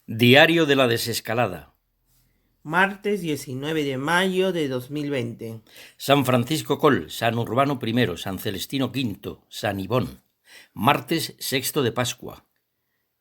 Diario de la desescalada. Martes 19 de mayo de 2020. San Francisco Coll, San Urbano I, San Celestino V, San Ibón. Martes sexto de Pascua.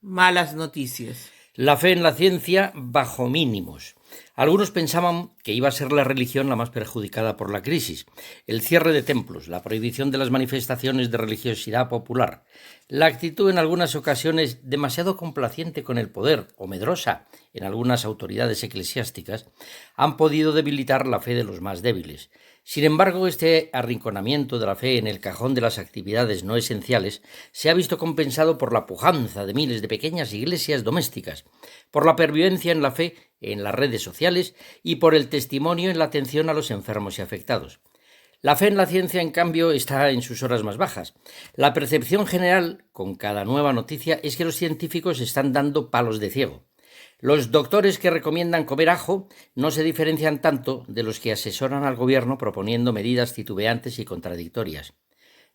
Malas noticias. La fe en la ciencia bajo mínimos. Algunos pensaban que iba a ser la religión la más perjudicada por la crisis. El cierre de templos, la prohibición de las manifestaciones de religiosidad popular, la actitud en algunas ocasiones demasiado complaciente con el poder o medrosa en algunas autoridades eclesiásticas han podido debilitar la fe de los más débiles. Sin embargo, este arrinconamiento de la fe en el cajón de las actividades no esenciales se ha visto compensado por la pujanza de miles de pequeñas iglesias domésticas, por la pervivencia en la fe en las redes sociales y por el testimonio en la atención a los enfermos y afectados. La fe en la ciencia, en cambio, está en sus horas más bajas. La percepción general, con cada nueva noticia, es que los científicos están dando palos de ciego. Los doctores que recomiendan comer ajo no se diferencian tanto de los que asesoran al gobierno proponiendo medidas titubeantes y contradictorias.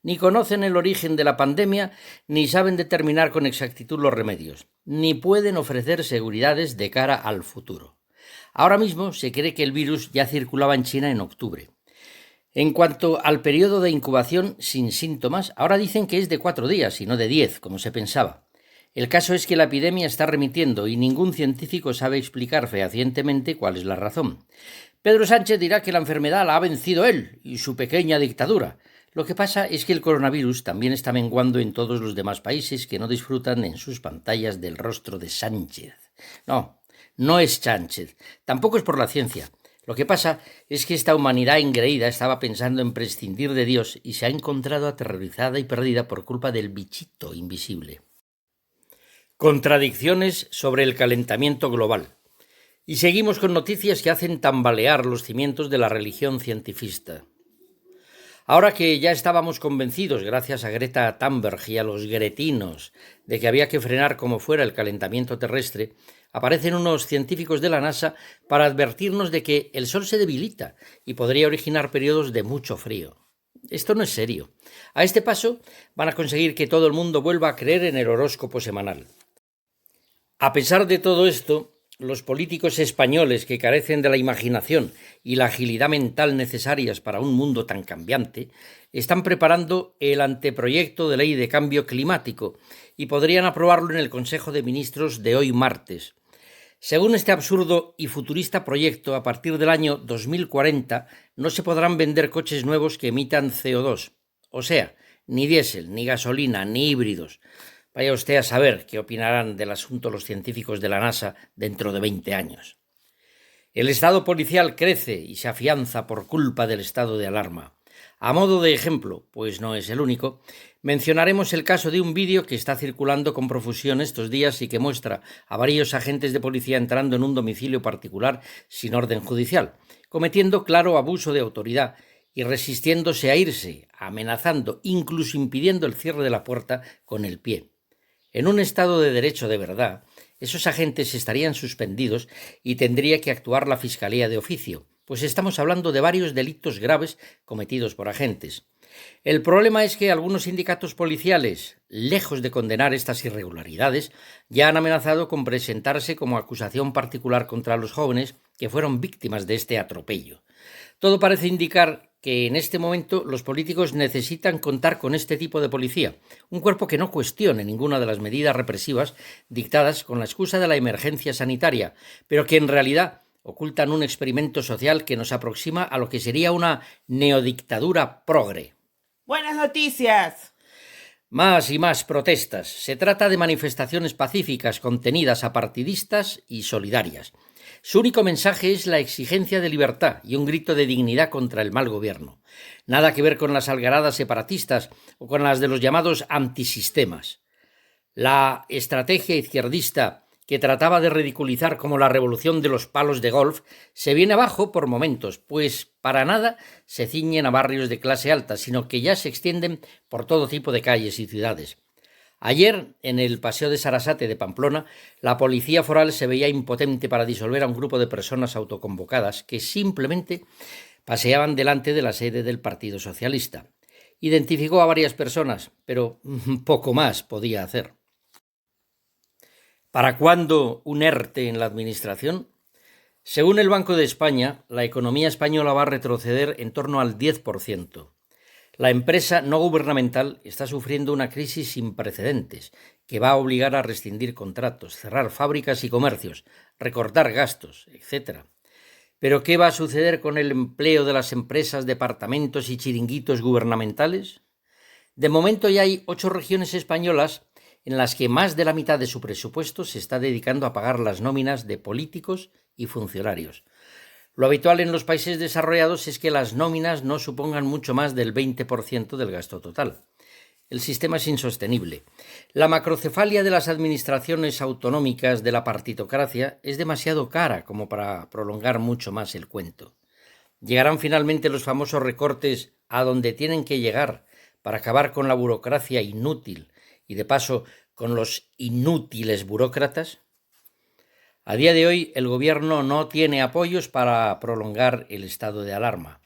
Ni conocen el origen de la pandemia, ni saben determinar con exactitud los remedios, ni pueden ofrecer seguridades de cara al futuro. Ahora mismo se cree que el virus ya circulaba en China en octubre. En cuanto al periodo de incubación sin síntomas, ahora dicen que es de 4 días y no de 10, como se pensaba. El caso es que la epidemia está remitiendo y ningún científico sabe explicar fehacientemente cuál es la razón. Pedro Sánchez dirá que la enfermedad la ha vencido él y su pequeña dictadura. Lo que pasa es que el coronavirus también está menguando en todos los demás países que no disfrutan en sus pantallas del rostro de Sánchez. No, no es Sánchez, tampoco es por la ciencia. Lo que pasa es que esta humanidad engreída estaba pensando en prescindir de Dios y se ha encontrado aterrorizada y perdida por culpa del bichito invisible. Contradicciones sobre el calentamiento global. Y seguimos con noticias que hacen tambalear los cimientos de la religión cientifista. Ahora que ya estábamos convencidos, gracias a Greta Thunberg y a los gretinos, de que había que frenar como fuera el calentamiento terrestre, aparecen unos científicos de la NASA para advertirnos de que el Sol se debilita y podría originar periodos de mucho frío. Esto no es serio. A este paso van a conseguir que todo el mundo vuelva a creer en el horóscopo semanal. A pesar de todo esto, los políticos españoles que carecen de la imaginación y la agilidad mental necesarias para un mundo tan cambiante, están preparando el anteproyecto de ley de cambio climático y podrían aprobarlo en el Consejo de Ministros de hoy martes. Según este absurdo y futurista proyecto, a partir del año 2040 no se podrán vender coches nuevos que emitan CO2, o sea, ni diésel, ni gasolina, ni híbridos. Vaya usted a saber qué opinarán del asunto los científicos de la NASA dentro de 20 años. El estado policial crece y se afianza por culpa del estado de alarma. A modo de ejemplo, pues no es el único, mencionaremos el caso de un vídeo que está circulando con profusión estos días y que muestra a varios agentes de policía entrando en un domicilio particular sin orden judicial, cometiendo claro abuso de autoridad y resistiéndose a irse, amenazando, incluso impidiendo el cierre de la puerta con el pie. En un Estado de Derecho de verdad, esos agentes estarían suspendidos y tendría que actuar la Fiscalía de oficio, pues estamos hablando de varios delitos graves cometidos por agentes. El problema es que algunos sindicatos policiales, lejos de condenar estas irregularidades, ya han amenazado con presentarse como acusación particular contra los jóvenes que fueron víctimas de este atropello. Todo parece indicar que en este momento los políticos necesitan contar con este tipo de policía, un cuerpo que no cuestione ninguna de las medidas represivas dictadas con la excusa de la emergencia sanitaria, pero que en realidad ocultan un experimento social que nos aproxima a lo que sería una neodictadura progre. Buenas noticias. Más y más protestas. Se trata de manifestaciones pacíficas contenidas a partidistas y solidarias. Su único mensaje es la exigencia de libertad y un grito de dignidad contra el mal gobierno. Nada que ver con las algaradas separatistas o con las de los llamados antisistemas. La estrategia izquierdista que trataba de ridiculizar como la revolución de los palos de golf, se viene abajo por momentos, pues para nada se ciñen a barrios de clase alta, sino que ya se extienden por todo tipo de calles y ciudades. Ayer, en el Paseo de Sarasate de Pamplona, la policía foral se veía impotente para disolver a un grupo de personas autoconvocadas que simplemente paseaban delante de la sede del Partido Socialista. Identificó a varias personas, pero poco más podía hacer. ¿Para cuándo un ERTE en la administración? Según el Banco de España, la economía española va a retroceder en torno al 10%. La empresa no gubernamental está sufriendo una crisis sin precedentes que va a obligar a rescindir contratos, cerrar fábricas y comercios, recortar gastos, etc. ¿Pero qué va a suceder con el empleo de las empresas, departamentos y chiringuitos gubernamentales? De momento ya hay 8 regiones españolas en las que más de la mitad de su presupuesto se está dedicando a pagar las nóminas de políticos y funcionarios. Lo habitual en los países desarrollados es que las nóminas no supongan mucho más del 20% del gasto total. El sistema es insostenible. La macrocefalia de las administraciones autonómicas de la partitocracia es demasiado cara como para prolongar mucho más el cuento. ¿Llegarán finalmente los famosos recortes a donde tienen que llegar para acabar con la burocracia inútil y de paso con los inútiles burócratas? A día de hoy el gobierno no tiene apoyos para prolongar el estado de alarma.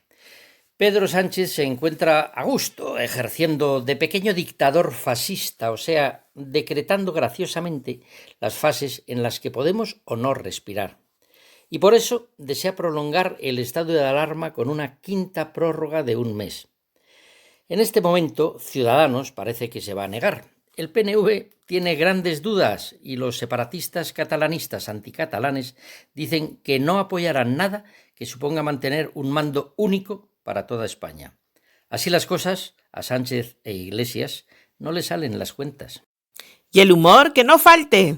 Pedro Sánchez se encuentra a gusto ejerciendo de pequeño dictador fascista, o sea, decretando graciosamente las fases en las que podemos o no respirar. Y por eso desea prolongar el estado de alarma con una quinta prórroga de 1 mes. En este momento, Ciudadanos parece que se va a negar. El PNV tiene grandes dudas y los separatistas catalanistas anticatalanes dicen que no apoyarán nada que suponga mantener un mando único para toda España. Así las cosas, a Sánchez e Iglesias no le salen las cuentas. Y el humor que no falte.